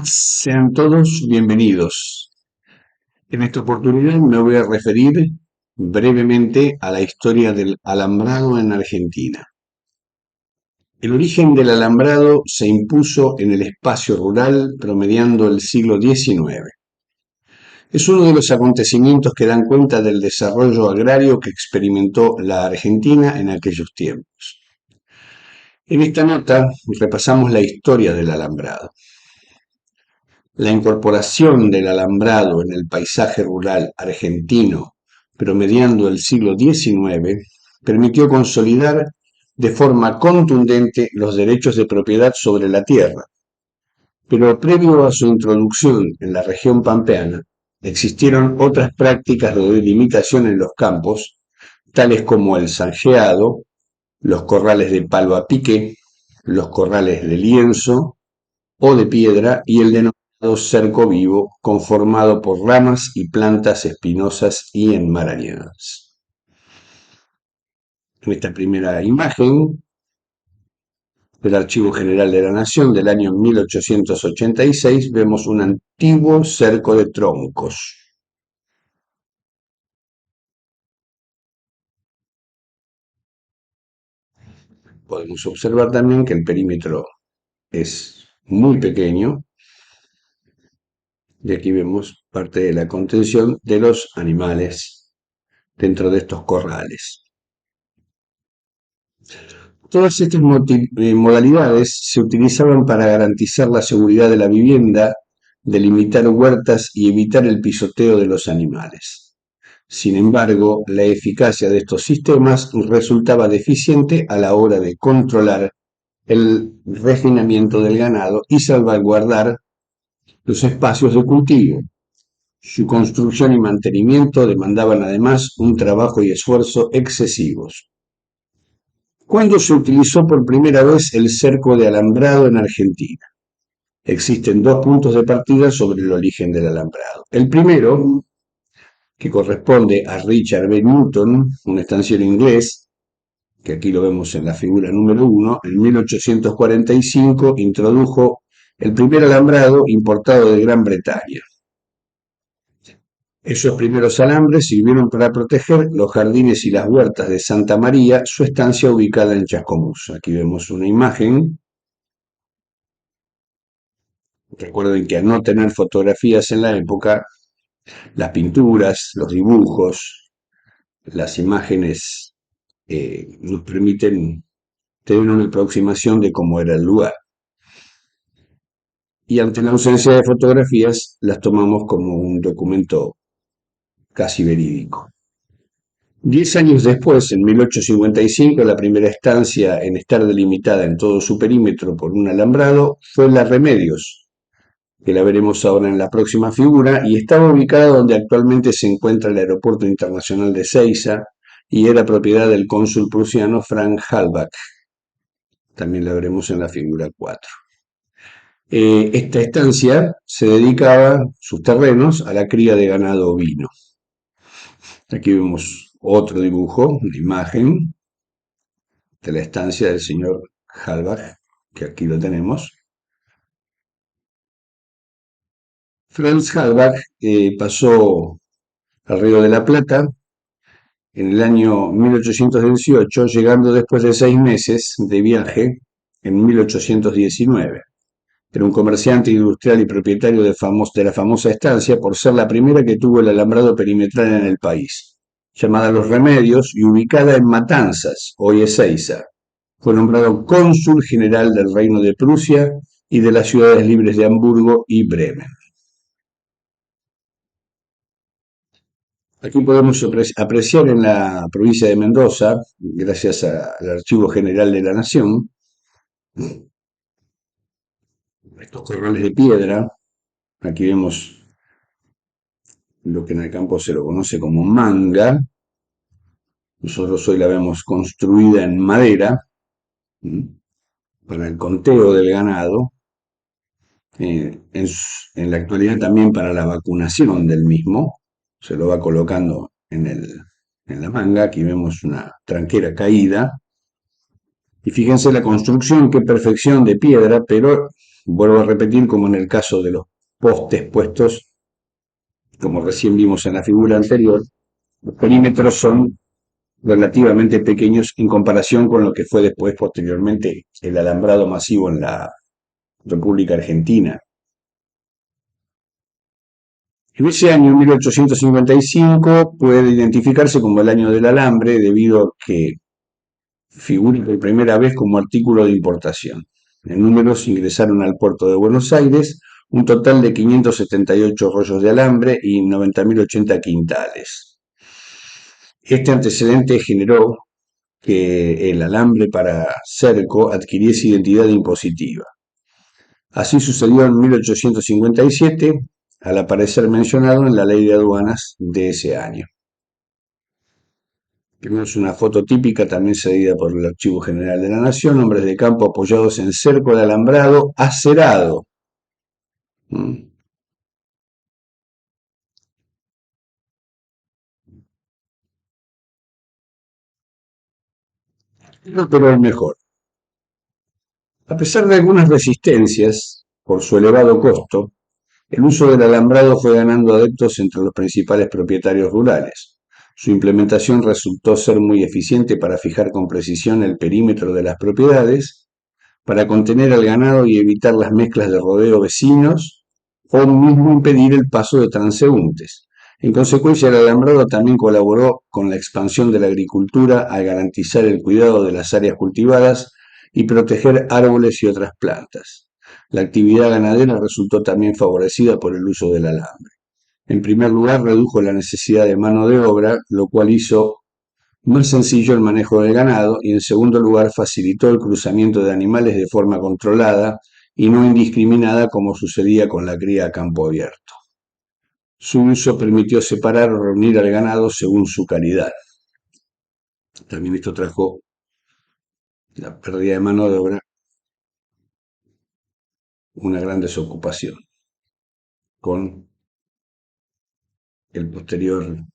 Sean todos bienvenidos. En esta oportunidad me voy a referir brevemente a la historia del alambrado en Argentina. El origen del alambrado se impuso en el espacio rural promediando el siglo XIX. Es uno de los acontecimientos que dan cuenta del desarrollo agrario que experimentó la Argentina en aquellos tiempos. En esta nota repasamos la historia del alambrado. La incorporación del alambrado en el paisaje rural argentino, promediando el siglo XIX, permitió consolidar de forma contundente los derechos de propiedad sobre la tierra. Pero previo a su introducción en la región pampeana, existieron otras prácticas de delimitación en los campos, tales como el zanjeado, los corrales de palo a pique, los corrales de lienzo o de piedra y el denominado cerco vivo, conformado por ramas y plantas espinosas y enmarañadas. En esta primera imagen del Archivo General de la Nación del año 1886 vemos un antiguo cerco de troncos. Podemos observar también que el perímetro es muy pequeño y aquí vemos parte de la contención de los animales dentro de estos corrales. Todas estas modalidades se utilizaban para garantizar la seguridad de la vivienda, delimitar huertas y evitar el pisoteo de los animales. Sin embargo, la eficacia de estos sistemas resultaba deficiente a la hora de controlar el refinamiento del ganado y salvaguardar los espacios de cultivo. Su construcción y mantenimiento demandaban además un trabajo y esfuerzo excesivos. ¿Cuándo se utilizó por primera vez el cerco de alambrado en Argentina? Existen dos puntos de partida sobre el origen del alambrado. El primero, que corresponde a Richard B. Newton, un estanciero inglés, que aquí lo vemos en la figura número 1, en 1845 introdujo el primer alambrado importado de Gran Bretaña. Esos primeros alambres sirvieron para proteger los jardines y las huertas de Santa María, su estancia ubicada en Chascomús. Aquí vemos una imagen. Recuerden que al no tener fotografías en la época, las pinturas, los dibujos, las imágenes nos permiten tener una aproximación de cómo era el lugar. Y ante la ausencia de fotografías, las tomamos como un documento casi verídico. 10 años después, en 1855, la primera estancia en estar delimitada en todo su perímetro por un alambrado fue la Remedios, que la veremos ahora en la próxima figura, y estaba ubicada donde actualmente se encuentra el Aeropuerto Internacional de Ezeiza y era propiedad del cónsul prusiano Frank Halbach. También la veremos en la figura 4. Esta estancia se dedicaba, sus terrenos, a la cría de ganado ovino. Aquí vemos otro dibujo, una imagen de la estancia del señor Halbach, que aquí lo tenemos. Franz Halbach pasó al Río de la Plata en el año 1818, llegando después de 6 meses de viaje en 1819. Era un comerciante industrial y propietario de la famosa estancia por ser la primera que tuvo el alambrado perimetral en el país, llamada Los Remedios y ubicada en Matanzas, hoy Ezeiza. Fue nombrado cónsul general del Reino de Prusia y de las ciudades libres de Hamburgo y Bremen. Aquí podemos apreciar en la provincia de Mendoza, gracias al Archivo General de la Nación, estos corrales de piedra. Aquí vemos lo que en el campo se lo conoce como manga. Nosotros hoy la vemos construida en madera para el conteo del ganado. En la actualidad también para la vacunación del mismo. Se lo va colocando en la manga. Aquí vemos una tranquera caída. Y fíjense la construcción, qué perfección de piedra, pero vuelvo a repetir, como en el caso de los postes puestos, como recién vimos en la figura anterior, los perímetros son relativamente pequeños en comparación con lo que fue después, posteriormente, el alambrado masivo en la República Argentina. En ese año, 1855, puede identificarse como el año del alambre debido a que figura por primera vez como artículo de importación. En números ingresaron al puerto de Buenos Aires un total de 578 rollos de alambre y 90.080 quintales. Este antecedente generó que el alambre para cerco adquiriese identidad impositiva. Así sucedió en 1857, al aparecer mencionado en la ley de aduanas de ese año. Tenemos una foto típica también cedida por el Archivo General de la Nación, hombres de campo apoyados en cerco de alambrado acerado. ¿Mm? Pero el mejor. A pesar de algunas resistencias por su elevado costo, el uso del alambrado fue ganando adeptos entre los principales propietarios rurales. Su implementación resultó ser muy eficiente para fijar con precisión el perímetro de las propiedades, para contener al ganado y evitar las mezclas de rodeo vecinos o mismo impedir el paso de transeúntes. En consecuencia, el alambrado también colaboró con la expansión de la agricultura al garantizar el cuidado de las áreas cultivadas y proteger árboles y otras plantas. La actividad ganadera resultó también favorecida por el uso del alambre. En primer lugar, redujo la necesidad de mano de obra, lo cual hizo más sencillo el manejo del ganado y en segundo lugar facilitó el cruzamiento de animales de forma controlada y no indiscriminada como sucedía con la cría a campo abierto. Su uso permitió separar o reunir al ganado según su calidad. También esto trajo la pérdida de mano de obra, una gran desocupación, con el posterior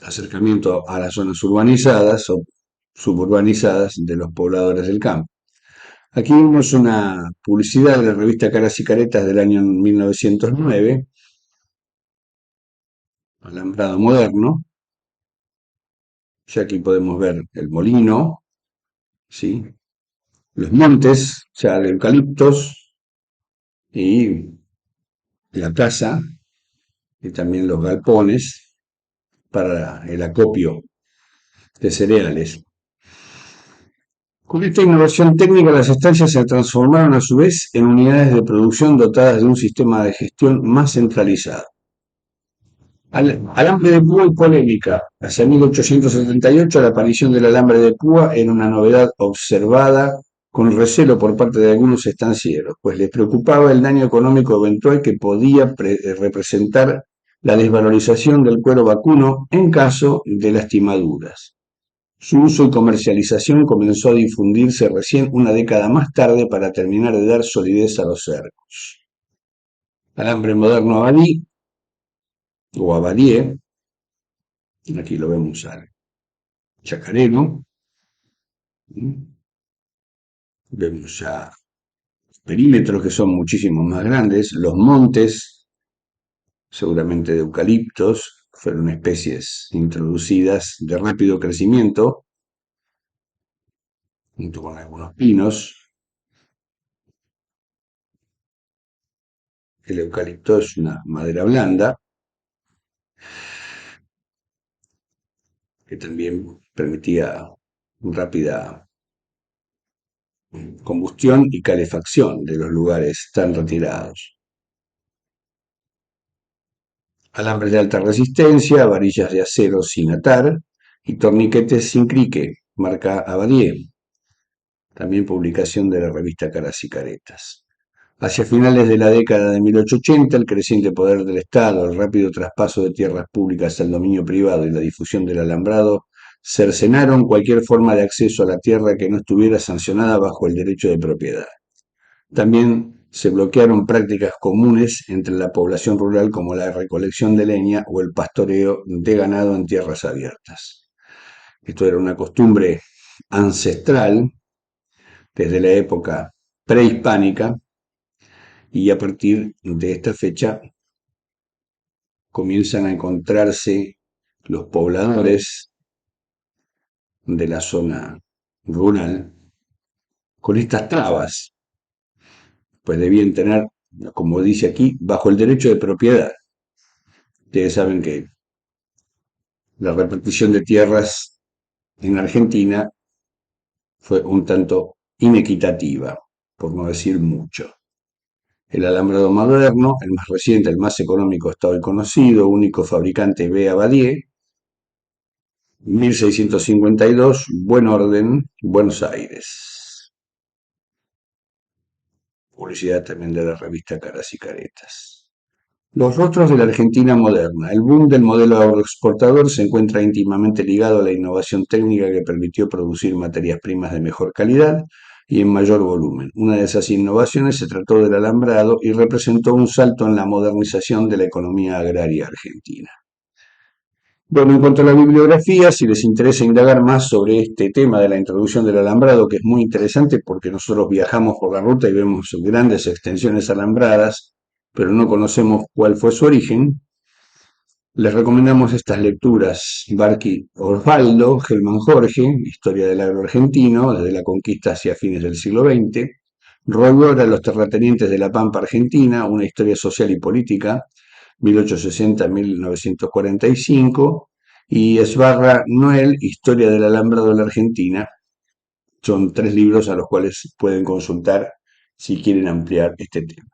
acercamiento a las zonas urbanizadas o suburbanizadas de los pobladores del campo. Aquí vemos una publicidad de la revista Caras y Caretas del año 1909, alambrado moderno. Ya aquí podemos ver el molino, ¿sí? Los montes, ya de eucaliptos, y la casa, y también los galpones para el acopio de cereales. Con esta innovación técnica, las estancias se transformaron a su vez en unidades de producción dotadas de un sistema de gestión más centralizado. Alambre de púa y polémica. Hacia 1878 la aparición del alambre de púa era una novedad observada con recelo por parte de algunos estancieros, pues les preocupaba el daño económico eventual que podía representar la desvalorización del cuero vacuno en caso de lastimaduras. Su uso y comercialización comenzó a difundirse recién una década más tarde para terminar de dar solidez a los cercos. Alambre moderno abadí o abadie, aquí lo vemos al chacarero, vemos ya perímetros que son muchísimo más grandes, los montes, seguramente de eucaliptos, fueron especies introducidas de rápido crecimiento, junto con algunos pinos. El eucalipto es una madera blanda que también permitía rápida combustión y calefacción de los lugares tan retirados. Alambres de alta resistencia, varillas de acero sin atar y torniquetes sin crique, marca Abadie. También publicación de la revista Caras y Caretas. Hacia finales de la década de 1880, el creciente poder del Estado, el rápido traspaso de tierras públicas al dominio privado y la difusión del alambrado cercenaron cualquier forma de acceso a la tierra que no estuviera sancionada bajo el derecho de propiedad. También se bloquearon prácticas comunes entre la población rural como la recolección de leña o el pastoreo de ganado en tierras abiertas. Esto era una costumbre ancestral desde la época prehispánica y a partir de esta fecha comienzan a encontrarse los pobladores de la zona rural con estas trabas, pues debían tener, como dice aquí, bajo el derecho de propiedad. Ustedes saben que la repartición de tierras en Argentina fue un tanto inequitativa, por no decir mucho. El alambrado moderno, el más reciente, el más económico hasta hoy conocido, único fabricante B. Abadie, 1652, Buen Orden, Buenos Aires. Publicidad también de la revista Caras y Caretas. Los rostros de la Argentina moderna. El boom del modelo agroexportador se encuentra íntimamente ligado a la innovación técnica que permitió producir materias primas de mejor calidad y en mayor volumen. Una de esas innovaciones se trató del alambrado y representó un salto en la modernización de la economía agraria argentina. Bueno, en cuanto a la bibliografía, si les interesa indagar más sobre este tema de la introducción del alambrado, que es muy interesante porque nosotros viajamos por la ruta y vemos grandes extensiones alambradas, pero no conocemos cuál fue su origen, les recomendamos estas lecturas: Barqui Osvaldo, Gelman Jorge, Historia del agro argentino, desde la conquista hacia fines del siglo XX, Roldora, Los terratenientes de la Pampa Argentina, una historia social y política, 1860-1945, y Esbarra Noel, Historia del alambrado de la Argentina. Son tres libros a los cuales pueden consultar si quieren ampliar este tema.